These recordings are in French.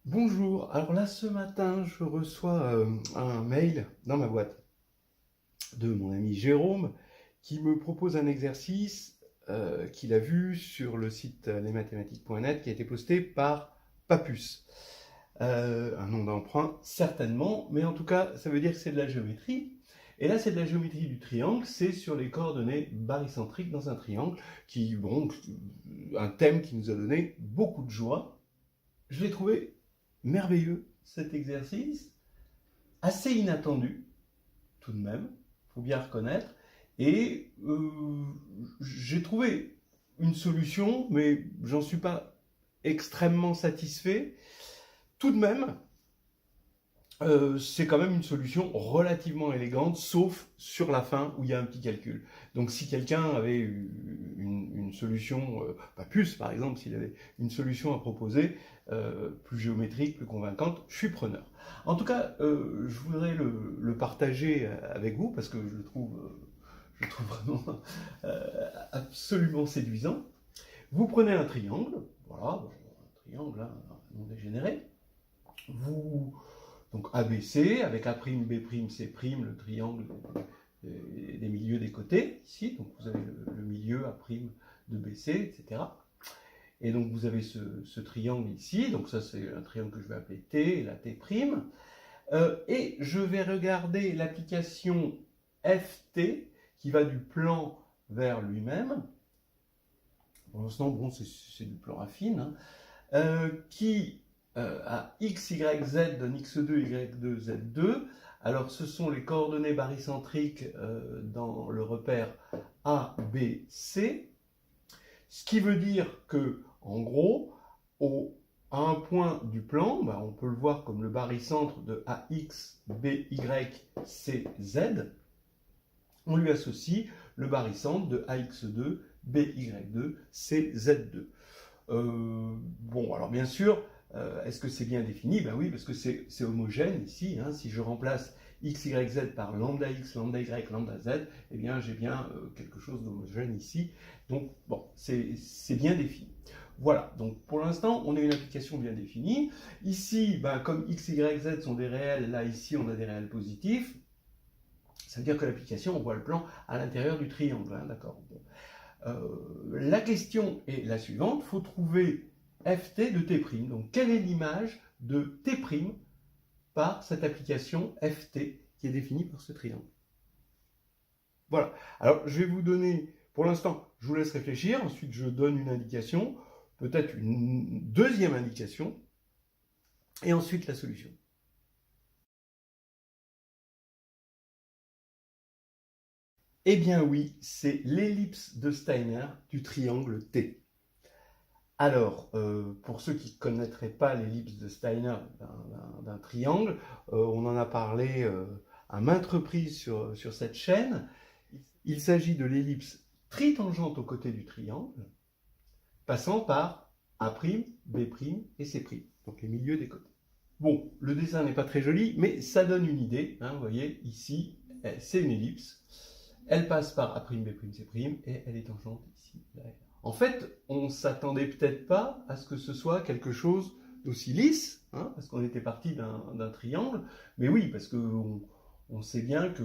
Bonjour, alors là ce matin je reçois un mail dans ma boîte de mon ami Jérôme qui me propose un exercice qu'il a vu sur le site lesmathématiques.net qui a été posté par Papus. Un nom d'emprunt certainement, mais en tout cas ça veut dire que c'est de la géométrie. Et là c'est de la géométrie du triangle, c'est sur les coordonnées barycentriques dans un triangle, un thème qui nous a donné beaucoup de joie. Je l'ai trouvé merveilleux cet exercice, assez inattendu tout de même, il faut bien reconnaître, et j'ai trouvé une solution, mais j'en suis pas extrêmement satisfait. Tout de même, c'est quand même une solution relativement élégante, sauf sur la fin où il y a un petit calcul. Donc si quelqu'un avait une solution, pas plus par exemple, s'il avait une solution à proposer, plus géométrique, plus convaincante, je suis preneur. En tout cas, je voudrais le partager avec vous parce que je le trouve vraiment absolument séduisant. Vous prenez un triangle, voilà, un triangle, hein, non dégénéré, vous donc ABC, avec A', B', C', le triangle des milieux des côtés, ici, donc vous avez le milieu A' de BC, etc. Et donc vous avez ce triangle ici, donc ça c'est un triangle que je vais appeler T, et la T'. Et je vais regarder l'application FT, qui va du plan vers lui-même. Pour l'instant, bon, c'est du plan affine, hein, qui à x, y, z donne x2, y2, z2. Alors ce sont les coordonnées barycentriques dans le repère A, B, C. Ce qui veut dire que, en gros, à un point du plan, on peut le voir comme le barycentre de AX, BY, CZ. On lui associe le barycentre de AX2, BY2, CZ2. Bon, alors bien sûr, est-ce que c'est bien défini? Ben oui, parce que c'est homogène ici, hein. Si je remplace x, y, z par lambda x, lambda y, lambda z, eh bien j'ai bien quelque chose d'homogène ici. Donc bon, c'est bien défini. Voilà, donc pour l'instant, on a une application bien définie. Ici, ben, comme x, y, z sont des réels, là ici on a des réels positifs. Ça veut dire que l'application, on voit le plan à l'intérieur du triangle, hein, d'accord. Bon. La question est la suivante, il faut trouver ft de t'. Donc quelle est l'image de t' par cette application ft qui est définie par ce triangle? Voilà. Alors je vais vous donner, pour l'instant, je vous laisse réfléchir, ensuite je donne une indication, peut-être une deuxième indication, et ensuite la solution. Eh bien oui, c'est l'ellipse de Steiner du triangle T. Alors, pour ceux qui ne connaîtraient pas l'ellipse de Steiner d'un triangle, on en a parlé à maintes reprises sur cette chaîne. Il s'agit de l'ellipse tritangente aux côtés du triangle, passant par A', B' et C', donc les milieux des côtés. Bon, le dessin n'est pas très joli, mais ça donne une idée. Hein, vous voyez, ici, c'est une ellipse. Elle passe par A', B', C', et elle est tangente ici, derrière. En fait, on ne s'attendait peut-être pas à ce que ce soit quelque chose d'aussi lisse, hein, parce qu'on était parti d'un triangle, mais oui, parce qu'on sait bien que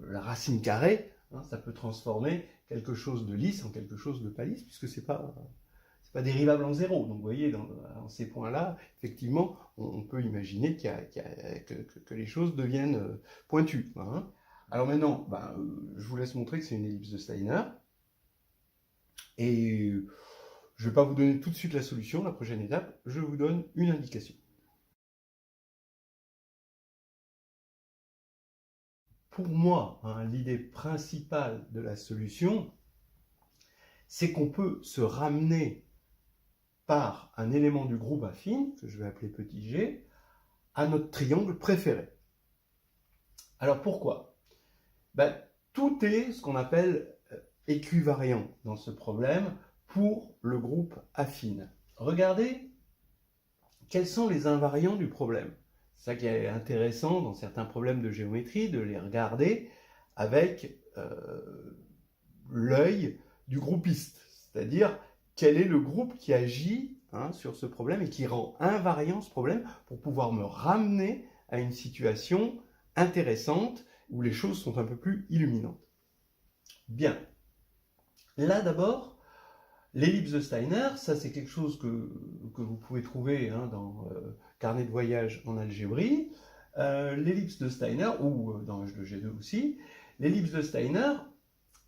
la racine carrée, hein, ça peut transformer quelque chose de lisse en quelque chose de pas lisse, puisque c'est pas dérivable en zéro. Donc vous voyez, dans ces points-là, effectivement, on peut imaginer que les choses deviennent pointues. Hein. Alors maintenant, je vous laisse montrer que c'est une ellipse de Steiner. Et je ne vais pas vous donner tout de suite la solution, la prochaine étape, je vous donne une indication. Pour moi, hein, l'idée principale de la solution, c'est qu'on peut se ramener par un élément du groupe affine, que je vais appeler petit g, à notre triangle préféré. Alors pourquoi? Tout est ce qu'on appelle équivariant dans ce problème pour le groupe affine. Regardez quels sont les invariants du problème. C'est ça qui est intéressant dans certains problèmes de géométrie, de les regarder avec l'œil du groupiste, c'est-à-dire quel est le groupe qui agit hein, sur ce problème et qui rend invariant ce problème pour pouvoir me ramener à une situation intéressante où les choses sont un peu plus illuminantes. Bien. Là d'abord, l'ellipse de Steiner, ça c'est quelque chose que vous pouvez trouver hein, dans Carnet de voyage en algébrie. L'ellipse de Steiner, ou dans H de G2 aussi, l'ellipse de Steiner,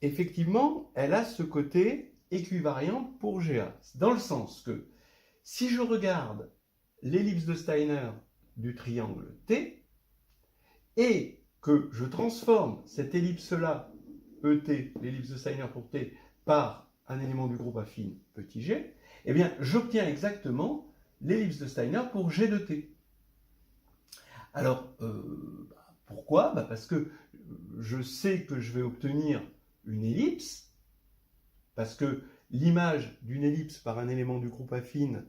effectivement, elle a ce côté équivariant pour GA. Dans le sens que si je regarde l'ellipse de Steiner du triangle T et que je transforme cette ellipse-là, ET, l'ellipse de Steiner pour T, par un élément du groupe affine petit g, eh bien j'obtiens exactement l'ellipse de Steiner pour G de T. Alors, pourquoi? Parce que je sais que je vais obtenir une ellipse, parce que l'image d'une ellipse par un élément du groupe affine,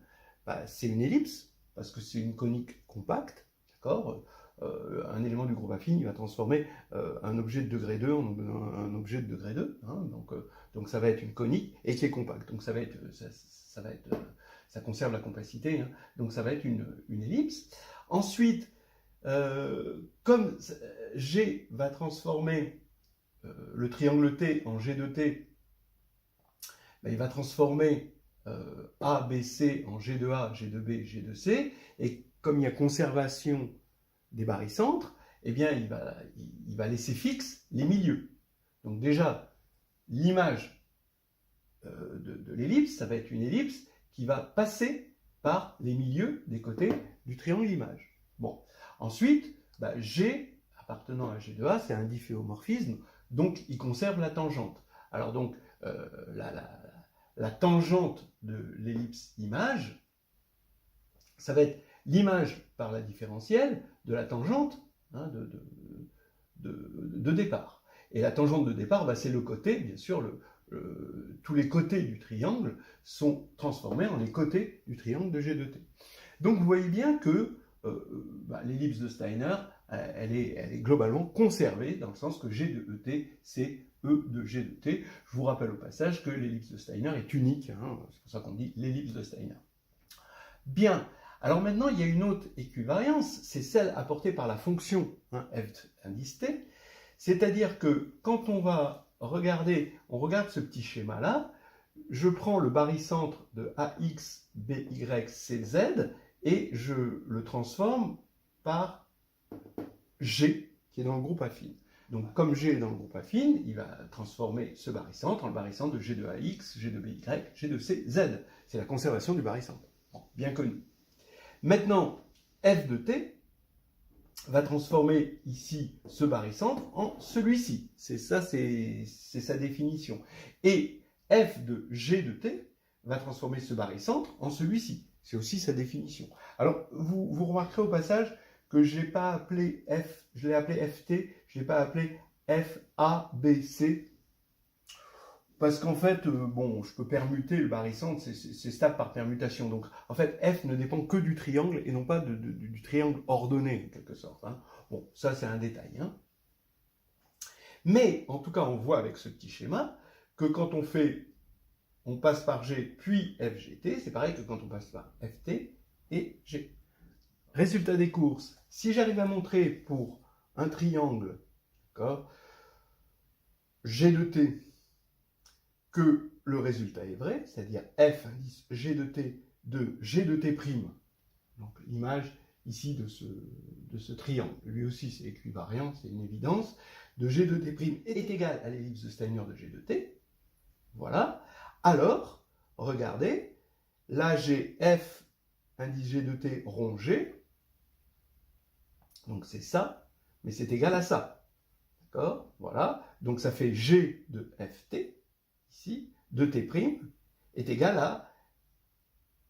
c'est une ellipse, parce que c'est une conique compacte, d'accord? Un élément du groupe affine, il va transformer un objet de degré 2 en un objet de degré 2, hein, donc ça va être une conique et qui est compacte, donc ça conserve la compacité, hein, donc ça va être une ellipse. Ensuite, comme G va transformer le triangle T en G de T, il va transformer A, B, C en G de A, G de B, G de C, et comme il y a conservation des barycentres, eh bien il va laisser fixes les milieux. Donc déjà, l'image de l'ellipse, ça va être une ellipse qui va passer par les milieux des côtés du triangle image. Bon. Ensuite, G, appartenant à G de A, c'est un difféomorphisme, donc il conserve la tangente. Alors donc, la tangente de l'ellipse image, ça va être l'image par la différentielle de la tangente hein, de départ. Et la tangente de départ, c'est le côté, bien sûr, tous les côtés du triangle sont transformés en les côtés du triangle de G de T. Donc vous voyez bien que l'ellipse de Steiner, elle est globalement conservée, dans le sens que G de ET, c'est E de G de T. Je vous rappelle au passage que l'ellipse de Steiner est unique, hein, c'est pour ça qu'on dit l'ellipse de Steiner. Bien, alors maintenant il y a une autre équivariance, c'est celle apportée par la fonction hein, f indice t, c'est-à-dire que quand on regarde ce petit schéma-là, je prends le barycentre de AX, BY, CZ, et je le transforme par G, qui est dans le groupe affine. Donc, comme G est dans le groupe affine, il va transformer ce barycentre en le barycentre de G de AX, G de BY, G de CZ. C'est la conservation du barycentre. Bon, bien connu. Maintenant, F de T va transformer ici ce barycentre en celui-ci. C'est ça, c'est sa définition. Et F de G de T va transformer ce barycentre en celui-ci. C'est aussi sa définition. Alors, vous remarquerez au passage que je n'ai pas appelé F, je l'ai appelé FT, je ne l'ai pas appelé FABC, parce qu'en fait, je peux permuter le barycentre, c'est stable par permutation. Donc, en fait, F ne dépend que du triangle et non pas du triangle ordonné, en quelque sorte. Hein. Bon, ça, c'est un détail. Hein. Mais, en tout cas, on voit avec ce petit schéma que quand on passe par G puis FGT, c'est pareil que quand on passe par FT et G. Résultat des courses, si j'arrive à montrer pour un triangle, G de T, que le résultat est vrai, c'est-à-dire F indice G de T de G de T', donc l'image ici de ce triangle, lui aussi c'est équivariant, c'est une évidence, de G de T' est égal à l'ellipse de Steiner de G de T, voilà. Alors, regardez, là j'ai F indice G de T rond G, donc c'est ça, mais c'est égal à ça, d'accord? Voilà, donc ça fait G de Ft, ici, de T' est égal à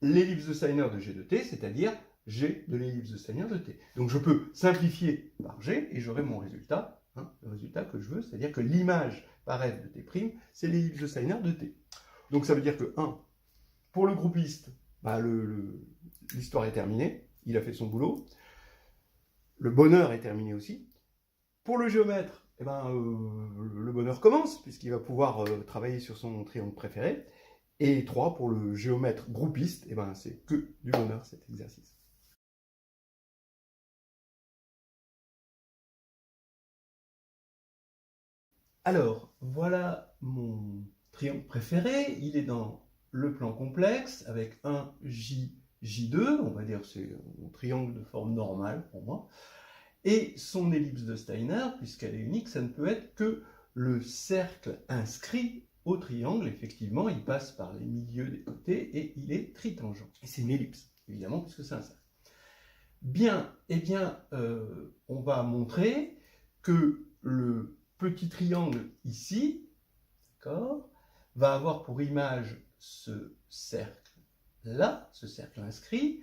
l'ellipse de Steiner de G de T, c'est-à-dire G de l'ellipse de Steiner de T. Donc je peux simplifier par G et j'aurai mon résultat, hein, le résultat que je veux, c'est-à-dire que l'image par F de T', c'est l'ellipse de Steiner de T. Donc ça veut dire que, 1, pour le groupiste, l'histoire est terminée, il a fait son boulot, le bonheur est terminé aussi. Pour le géomètre, le bonheur commence, puisqu'il va pouvoir travailler sur son triangle préféré. Et 3 pour le géomètre groupiste, et ben c'est que du bonheur cet exercice. Alors, voilà mon triangle préféré. Il est dans le plan complexe avec un J, J2, on va dire que c'est un triangle de forme normale pour moi. Et son ellipse de Steiner, puisqu'elle est unique, ça ne peut être que le cercle inscrit au triangle. Effectivement, il passe par les milieux des côtés et il est tritangent. Et c'est une ellipse, évidemment, puisque c'est un cercle. Bien, eh bien, on va montrer que le petit triangle ici, d'accord, va avoir pour image ce cercle-là, ce cercle inscrit,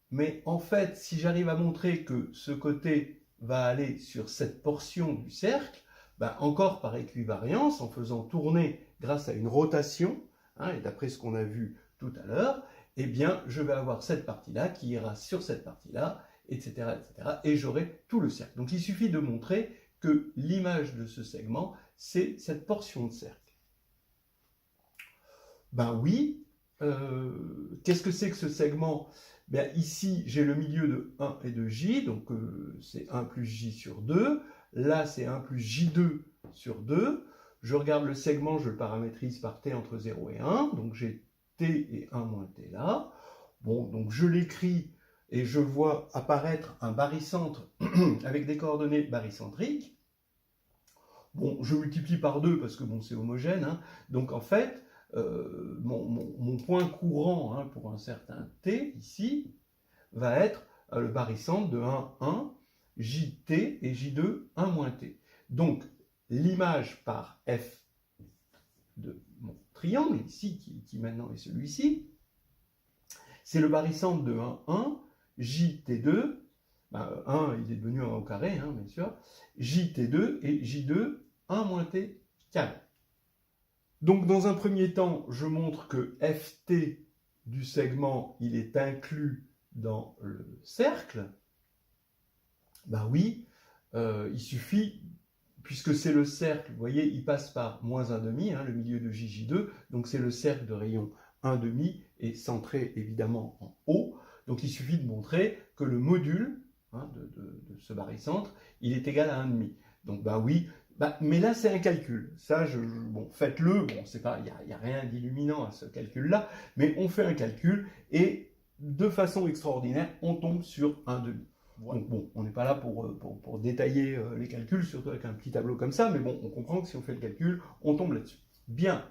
mais en fait, si j'arrive à montrer que ce côté va aller sur cette portion du cercle, ben encore par équivariance, en faisant tourner grâce à une rotation, hein, et d'après ce qu'on a vu tout à l'heure, eh bien, je vais avoir cette partie-là qui ira sur cette partie-là, etc., etc., et j'aurai tout le cercle. Donc il suffit de montrer que l'image de ce segment, c'est cette portion de cercle. Ben oui, qu'est-ce que c'est que ce segment? Ben ici, j'ai le milieu de 1 et de j, donc c'est 1 plus j sur 2. Là, c'est 1 plus j2 sur 2. Je regarde le segment, je le paramétrise par t entre 0 et 1, donc j'ai t et 1 moins t là. Bon, donc je l'écris et je vois apparaître un barycentre avec des coordonnées barycentriques. Bon, je multiplie par 2 parce que bon, c'est homogène, hein. Donc en fait, mon point courant, hein, pour un certain t ici va être le barycentre de 1, 1, jt et j2, 1 moins t. Donc l'image par f de mon triangle ici, qui maintenant est celui-ci, c'est le barycentre de 1, 1, jt2, ben, 1 il est devenu 1 au carré, hein, bien sûr, jt2 et j2, 1 moins t carré. Donc dans un premier temps, je montre que ft du segment, il est inclus dans le cercle. Ben oui, il suffit, puisque c'est le cercle, vous voyez, il passe par moins 1,5, hein, le milieu de JJ2, donc c'est le cercle de rayon 1,5 et centré évidemment en haut. Donc il suffit de montrer que le module, hein, de ce barycentre, il est égal à 1,5. Donc ben oui, mais là c'est un calcul. Ça, bon, faites-le. Bon, c'est pas, il y a rien d'illuminant à ce calcul-là, mais on fait un calcul et de façon extraordinaire, on tombe sur 1,5. Donc bon, on n'est pas là pour détailler les calculs, surtout avec un petit tableau comme ça, mais bon, on comprend que si on fait le calcul, on tombe là-dessus. Bien.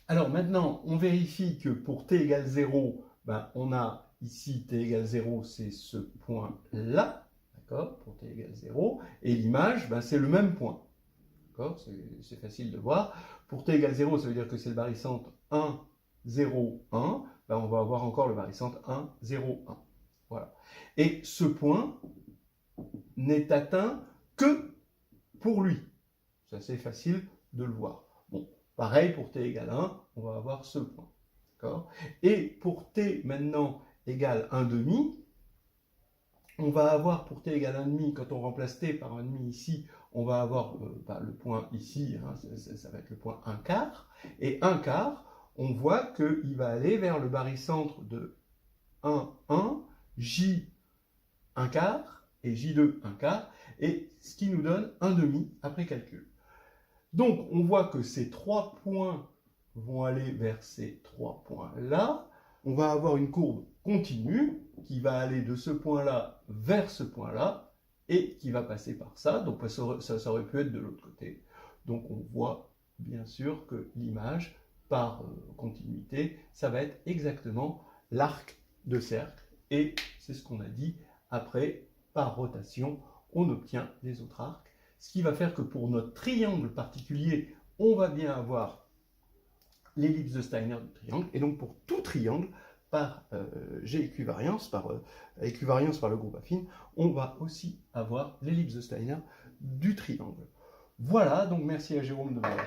Alors maintenant, on vérifie que pour t égale 0, ben, on a ici t égale 0, c'est ce point-là, d'accord, pour t égale 0, et l'image, ben, c'est le même point, d'accord, c'est facile de voir. Pour t égale 0, ça veut dire que c'est le barycentre 1, 0, 1, ben, on va avoir encore le barycentre 1, 0, 1. Voilà. Et ce point n'est atteint que pour lui. C'est assez facile de le voir. Bon, pareil pour t égale 1, on va avoir ce point. D'accord ? Et pour t maintenant égale 1,5, on va avoir pour t égale 1,5, quand on remplace t par 1,5 ici, on va avoir le point ici, hein, ça va être le point 1 quart. Et 1 quart, on voit qu'il va aller vers le barycentre de 1, 1, J 1 quart et J2 1 quart, et ce qui nous donne 1,5 après calcul. Donc on voit que ces trois points vont aller vers ces trois points-là. On va avoir une courbe continue qui va aller de ce point-là vers ce point-là et qui va passer par ça. Donc ça aurait pu être de l'autre côté. Donc on voit bien sûr que l'image par continuité, ça va être exactement l'arc de cercle. Et c'est ce qu'on a dit. Après, par rotation, on obtient les autres arcs. Ce qui va faire que pour notre triangle particulier, on va bien avoir l'ellipse de Steiner du triangle. Et donc pour tout triangle, par G équivariance, par équivariance par le groupe affine, on va aussi avoir l'ellipse de Steiner du triangle. Voilà, donc merci à Jérôme de m'avoir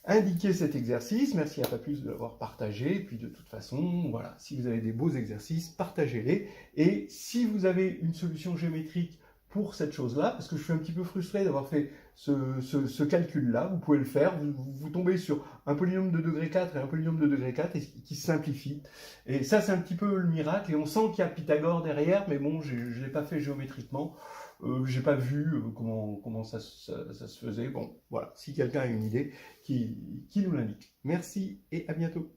indiqué cet exercice. Merci à Papus de l'avoir partagé. Et puis de toute façon, voilà, si vous avez des beaux exercices, partagez-les. Et si vous avez une solution géométrique pour cette chose-là, parce que je suis un petit peu frustré d'avoir fait ce calcul-là, vous pouvez le faire, vous tombez sur un polynôme de degré 4 et un polynôme de degré 4 et qui se simplifie. Et ça, c'est un petit peu le miracle, et on sent qu'il y a Pythagore derrière, mais bon, je ne l'ai pas fait géométriquement, j'ai pas vu comment ça se faisait. Bon, voilà, si quelqu'un a une idée, qui nous l'indique. Merci et à bientôt.